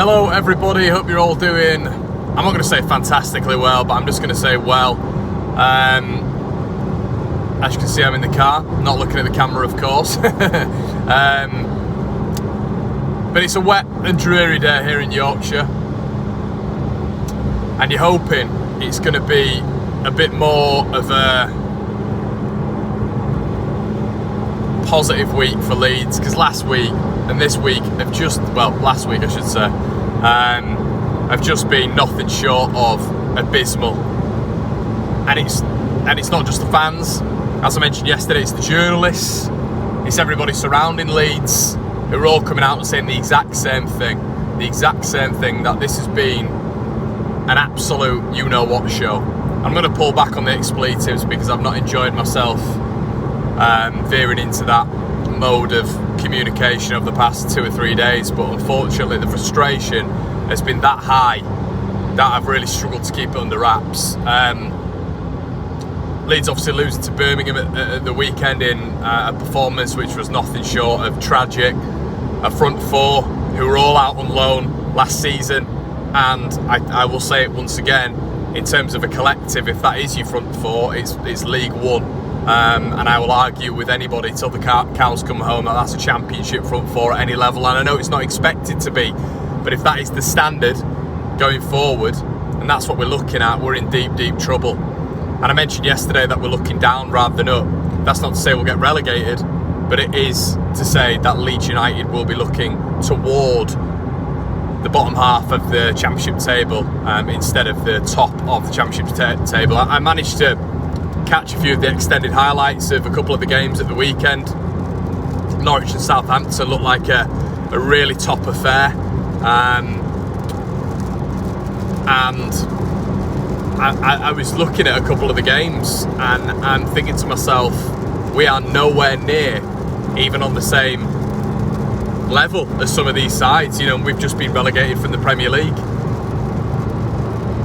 Hello everybody, hope you're all doing, I'm not going to say fantastically well, but I'm just going to say well. As you can see, I'm in the car, not looking at the camera of course. But it's a wet and dreary day here in Yorkshire, and you're hoping it's going to be a bit more of a positive week for Leeds, because last week and this week have just, well, last week I should say, have just been nothing short of abysmal. And it's not just the fans, as I mentioned yesterday, it's the journalists, it's everybody surrounding Leeds, who are all coming out and saying the exact same thing, that this has been an absolute you-know-what show. I'm going to pull back on the expletives because I've not enjoyed myself veering into that mode of communication over the past 2 or 3 days, but unfortunately the frustration has been that high that I've really struggled to keep it under wraps. Leeds obviously losing to Birmingham at the weekend in a performance which was nothing short of tragic. A front four who were all out on loan last season, and I will say it once again, in terms of a collective, if that is your front four, it's League One. And I will argue with anybody till the cows come home that that's a championship front four at any level, and I know it's not expected to be, but if that is the standard going forward, and that's what we're looking at, we're in deep trouble. And I mentioned yesterday that we're looking down rather than up. That's not to say we'll get relegated, but it is to say that Leeds United will be looking toward the bottom half of the championship table instead of the top of the championship table. I managed to catch a few of the extended highlights of a couple of the games at the weekend. Norwich and Southampton looked like a really top affair, and I was looking at a couple of the games and I'm thinking to myself, we are nowhere near even on the same level as some of these sides. You know, we've just been relegated from the Premier League.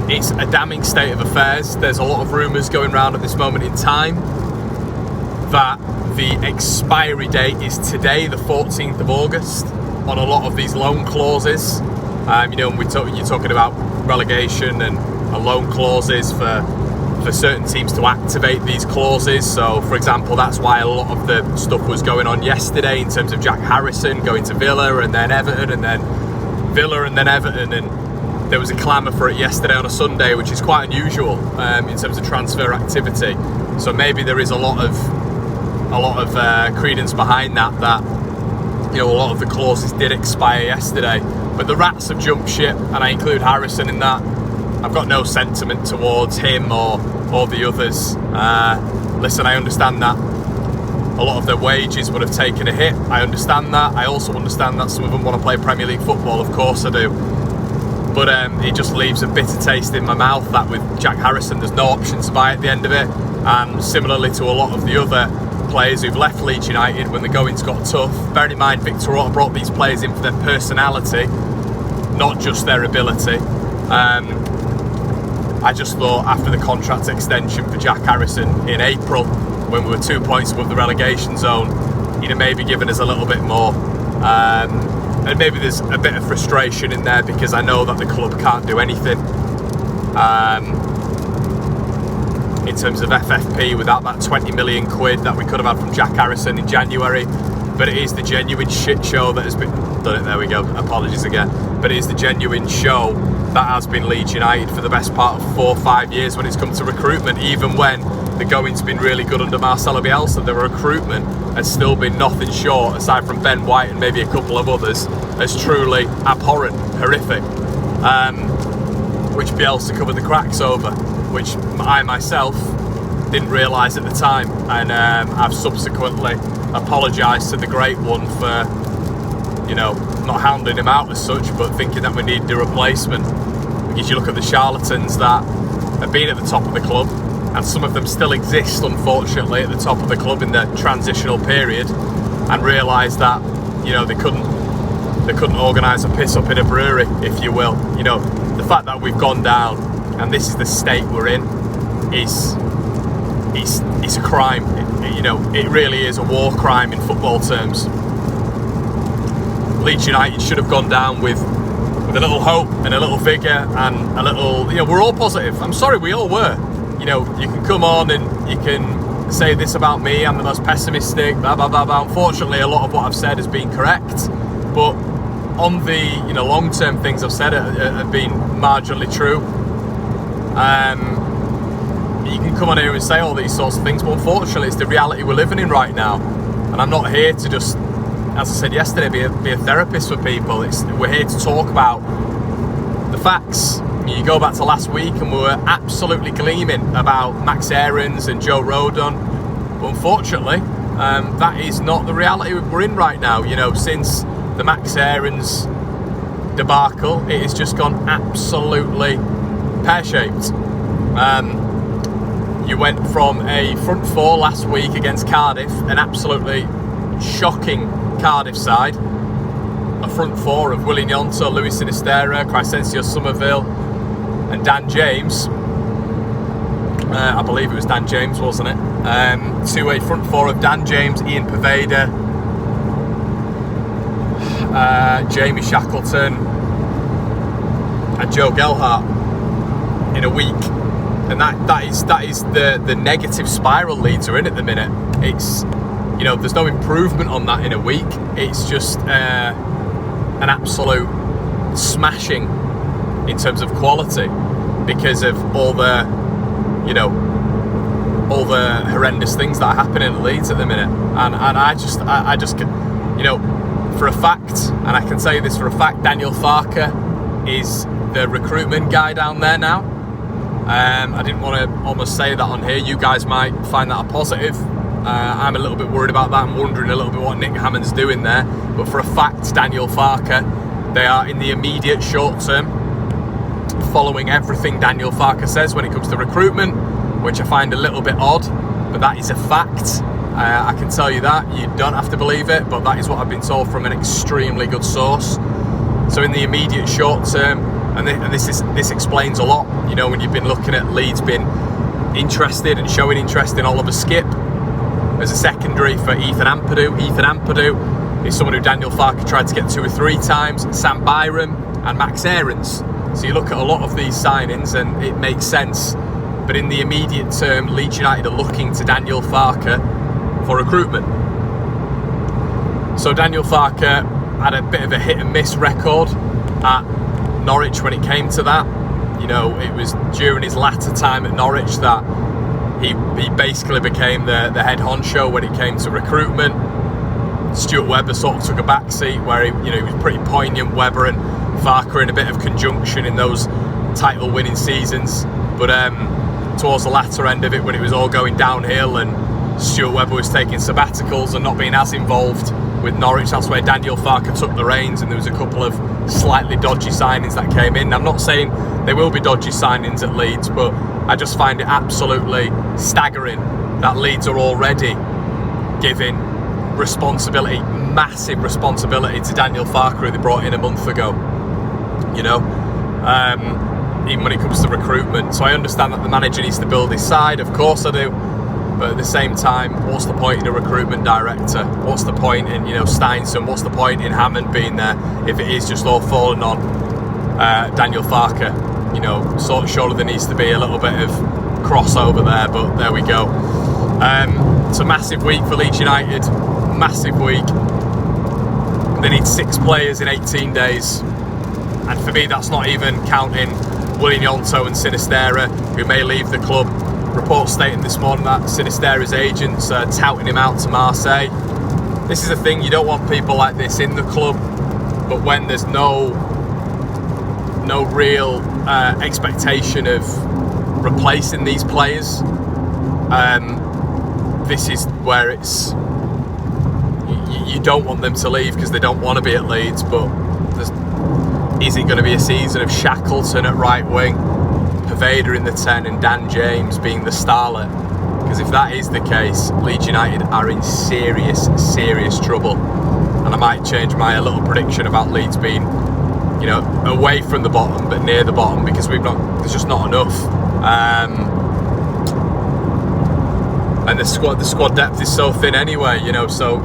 It's a damning state of affairs. There's a lot of rumours going around at this moment in time that the expiry date is today, the 14th of August, on a lot of these loan clauses. You know, you're talking about relegation and loan clauses for certain teams to activate these clauses. So, for example, that's why a lot of the stuff was going on yesterday in terms of Jack Harrison going to Villa and then Everton and then Villa and then Everton, and there was a clamour for it yesterday on a Sunday, which is quite unusual in terms of transfer activity. So maybe there is a lot of credence behind that you know, a lot of the clauses did expire yesterday. But the Rats have jumped ship, and I include Harrison in that. I've got no sentiment towards him or the others. Listen, I understand that a lot of their wages would have taken a hit. I understand that. I also understand that some of them want to play Premier League football. Of course I do. But it just leaves a bitter taste in my mouth that with Jack Harrison there's no option to buy at the end of it. And similarly to a lot of the other players who've left Leeds United when the goings got tough. Bearing in mind Victor Orta brought these players in for their personality, not just their ability. I just thought after the contract extension for Jack Harrison in April, when we were 2 points above the relegation zone, he'd have maybe given us a little bit more. And maybe there's a bit of frustration in there because I know that the club can't do anything in terms of FFP without that 20 million quid that we could have had from Jack Harrison in January. But it is the genuine shit show that has been done. There we go, apologies again. But it is the genuine show that has been Leeds United for the best part of 4 or 5 years when it's come to recruitment. Even when the going's been really good under Marcelo Bielsa, the recruitment has still been nothing short, aside from Ben White and maybe a couple of others, as truly abhorrent, horrific, which Bielsa covered the cracks over, which I myself didn't realise at the time, and I've subsequently apologised to the Great One for, you know, not hounding him out as such, but thinking that we needed a replacement. Because you look at the charlatans that have been at the top of the club, and some of them still exist, unfortunately, at the top of the club in the transitional period, and realise that, you know, they couldn't organise a piss up in a brewery, if you will. You know, the fact that we've gone down and this is the state we're in is a crime. You know, it really is a war crime in football terms. Leeds United should have gone down with with a little hope and a little vigour and a little, you know, we're all positive. I'm sorry, we all were. You know, you can come on and you can say this about me, I'm the most pessimistic, blah, blah, blah, blah. Unfortunately, a lot of what I've said has been correct, but on the, you know, long-term things I've said have been marginally true. You can come on here and say all these sorts of things, but unfortunately, it's the reality we're living in right now. And I'm not here to just, as I said yesterday, be a therapist for people. We're here to talk about the facts. You go back to last week and we were absolutely gleaming about Max Aarons and Joe Rodon. But unfortunately, that is not the reality we're in right now. You know, since the Max Aarons debacle, it has just gone absolutely pear-shaped. You went from a front four last week against Cardiff, an absolutely shocking Cardiff side. A front four of Willian Gnonto, Luis Sinisterra, Crescencio Somerville and Dan James. I believe it was Dan James, wasn't it? To a front four of Dan James, Ian Poveda, Jamie Shackleton and Joe Gelhardt in a week. And that is the negative spiral Leeds are in at the minute. It's, you know, there's no improvement on that in a week. It's just an absolute smashing in terms of quality because of all the, you know, all the horrendous things that are happening at Leeds at the minute. And I just, you know, for a fact, and I can say this for a fact, Daniel Farke is the recruitment guy down there now. I didn't want to almost say that on here. You guys might find that a positive. I'm a little bit worried about that. I'm wondering a little bit what Nick Hammond's doing there. But for a fact, Daniel Farke, they are in the immediate short term following everything Daniel Farke says when it comes to recruitment, which I find a little bit odd, but that is a fact. I can tell you that. You don't have to believe it, but that is what I've been told from an extremely good source. So in the immediate short term, and this explains a lot, you know, when you've been looking at Leeds being interested and showing interest in Oliver Skipp as a secondary for Ethan Ampadu. Ethan Ampadu is someone who Daniel Farke tried to get 2 or 3 times, Sam Byram and Max Aarons. So you look at a lot of these signings and it makes sense. But in the immediate term, Leeds United are looking to Daniel Farke for recruitment. So Daniel Farke had a bit of a hit and miss record at Norwich when it came to that. You know, it was during his latter time at Norwich that he basically became the head honcho when it came to recruitment. Stuart Webber sort of took a backseat where he was pretty poignant, Webber and Farke in a bit of conjunction in those title winning seasons. But towards the latter end of it, when it was all going downhill and Stuart Webber was taking sabbaticals and not being as involved with Norwich, that's where Daniel Farke took the reins, and there was a couple of slightly dodgy signings that came in. I'm not saying there will be dodgy signings at Leeds, but I just find it absolutely staggering that Leeds are already giving responsibility, massive responsibility, to Daniel Farke, who they brought in a month ago. You know, even when it comes to recruitment. So I understand that the manager needs to build his side, of course I do. But at the same time, what's the point in a recruitment director? What's the point in, Steinson? What's the point in Hammond being there if it is just all falling on Daniel Farke? So surely there needs to be a little bit of crossover there, but there we go. It's a massive week for Leeds United. Massive week. They need 6 players in 18 days. And for me, that's not even counting Willian Gnonto and Sinisterra, who may leave the club. Reports stating this morning that Sinisterra's agents are touting him out to Marseille. This is the thing, you don't want people like this in the club, but when there's no real expectation of replacing these players, this is where it's, you don't want them to leave because they don't want to be at Leeds. But is it going to be a season of Shackleton at right wing, Poveda in the 10 and Dan James being the starlet? Because if that is the case, Leeds United are in serious trouble. And I might change my little prediction about Leeds being, away from the bottom but near the bottom, because there's just not enough. And the squad depth is so thin anyway, so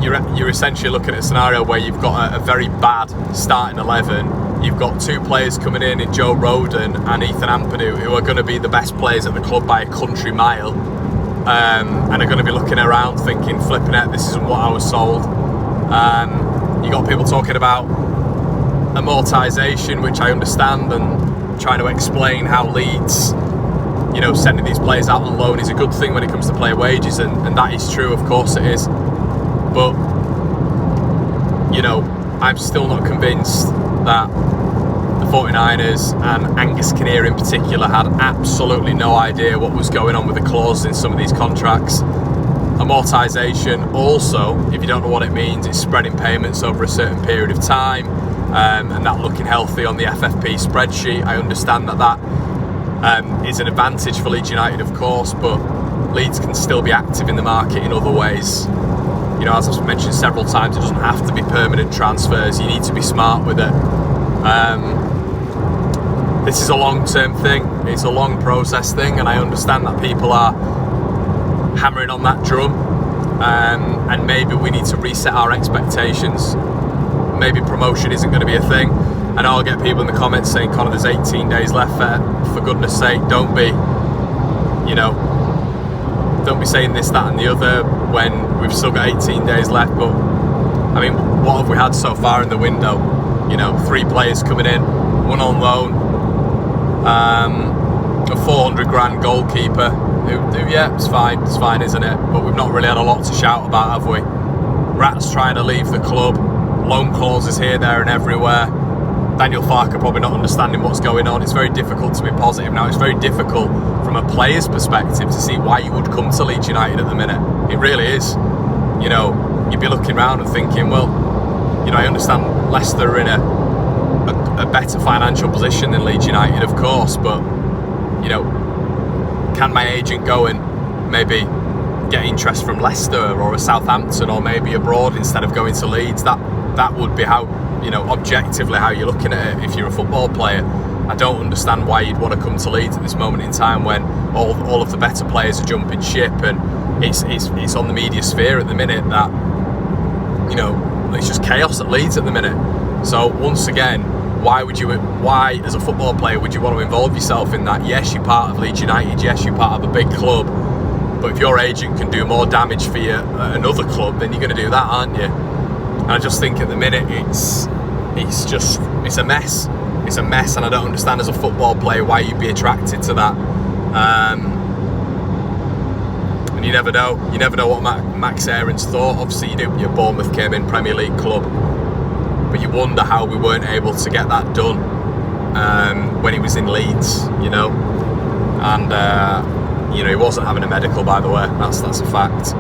you're essentially looking at a scenario where you've got a very bad starting 11 you've got two players coming in Joe Roden and Ethan Ampadu, who are going to be the best players at the club by a country mile, and are going to be looking around thinking, flipping it, this isn't what I was sold. You got people talking about amortisation, which I understand, and trying to explain how Leeds, you know, sending these players out on loan is a good thing when it comes to player wages, and that is true, of course it is. But, you know, I'm still not convinced that the 49ers and Angus Kinnear in particular had absolutely no idea what was going on with the clauses in some of these contracts. Amortisation also, if you don't know what it means, it's spreading payments over a certain period of time, and that looking healthy on the FFP spreadsheet. I understand that is an advantage for Leeds United, of course, but Leeds can still be active in the market in other ways. You know, as I've mentioned several times, it doesn't have to be permanent transfers. You need to be smart with it. This is a long-term thing. It's a long process thing, and I understand that people are hammering on that drum, and maybe we need to reset our expectations. Maybe promotion isn't going to be a thing. I know I'll get people in the comments saying, Connor, there's 18 days left. For goodness sake, don't be saying this, that and the other when we've still got 18 days left. But I mean, what have we had so far in the window? You know, 3 players coming in, 1 on loan, a 400 grand goalkeeper who yeah, it's fine, isn't it? But we've not really had a lot to shout about, have we? Rats trying to leave the club, loan clauses here, there and everywhere. Daniel Farke probably not understanding what's going on. It's very difficult to be positive now. It's very difficult from a player's perspective to see why you would come to Leeds United at the minute. It really is. You know, you'd be looking around and thinking, well, you know, I understand Leicester are in a better financial position than Leeds United, of course, but, you know, can my agent go and maybe get interest from Leicester or a Southampton or maybe abroad instead of going to Leeds? That would be how, you know, objectively how you're looking at it if you're a football player. I don't understand why you'd want to come to Leeds at this moment in time when all of the better players are jumping ship, and it's on the media sphere at the minute that, you know, it's just chaos at Leeds at the minute. So once again, why as a football player would you want to involve yourself in that? Yes, you're part of Leeds United, yes, you're part of a big club, but if your agent can do more damage for you at another club, then you're going to do that, aren't you? And I just think at the minute it's a mess. It's a mess, and I don't understand as a football player why you'd be attracted to that. And you never know what Max Aaron's thought. Obviously, you do. Your Bournemouth came in, Premier League club, but you wonder how we weren't able to get that done when he was in Leeds, you know. And you know, he wasn't having a medical, by the way. That's a fact.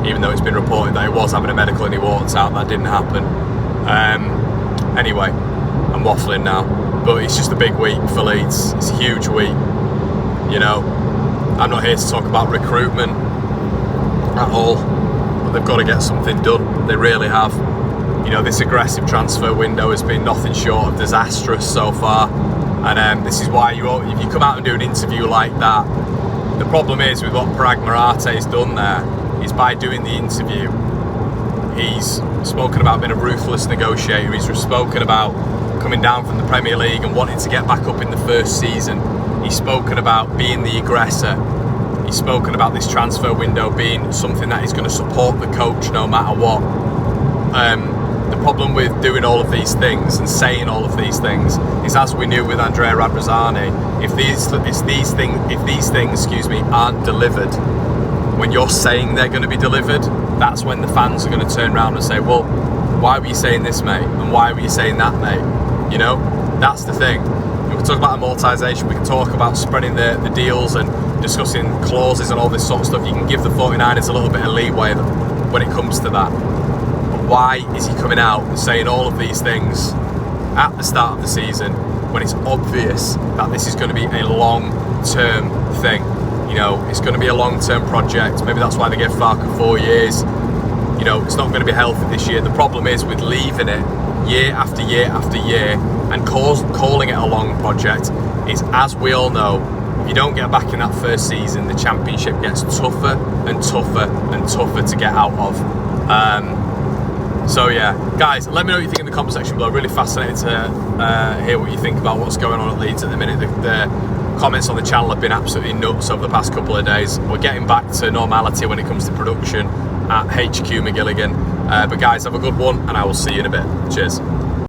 Even though it's been reported that he was having a medical and he walked out, that didn't happen. Anyway, I'm waffling now, but it's just a big week for Leeds. It's a huge week. You know, I'm not here to talk about recruitment at all, but they've got to get something done. They really have. You know, this aggressive transfer window has been nothing short of disastrous so far, and this is why if you come out and do an interview like that, the problem is with what Parag Marate's done there is by doing the interview, he's spoken about being a ruthless negotiator. He's spoken about coming down from the Premier League and wanting to get back up in the first season. He's spoken about being the aggressor. He's spoken about this transfer window being something that is going to support the coach no matter what. The problem with doing all of these things and saying all of these things is, as we knew with Andrea Radrizzani, if these things aren't delivered when you're saying they're going to be delivered, that's when the fans are going to turn around and say, well, why were you saying this, mate? And why were you saying that, mate? You know, that's the thing. We can talk about amortisation, we can talk about spreading the deals and discussing clauses and all this sort of stuff. You can give the 49ers a little bit of leeway when it comes to that. But why is he coming out and saying all of these things at the start of the season when it's obvious that this is going to be a long-term thing? You know, it's going to be a long-term project. Maybe that's why they gave Farke 4 years. You know, it's not going to be healthy this year. The problem is with leaving it year after year after year and calling it a long project is, as we all know, if you don't get back in that first season, the championship gets tougher and tougher and tougher to get out of. So yeah, guys, let me know what you think in the comment section below. Really fascinated to hear what you think about what's going on at Leeds at the minute. The comments on the channel have been absolutely nuts over the past couple of days. We're getting back to normality when it comes to production at HQ McGilligan. But guys, have a good one, and I will see you in a bit. Cheers.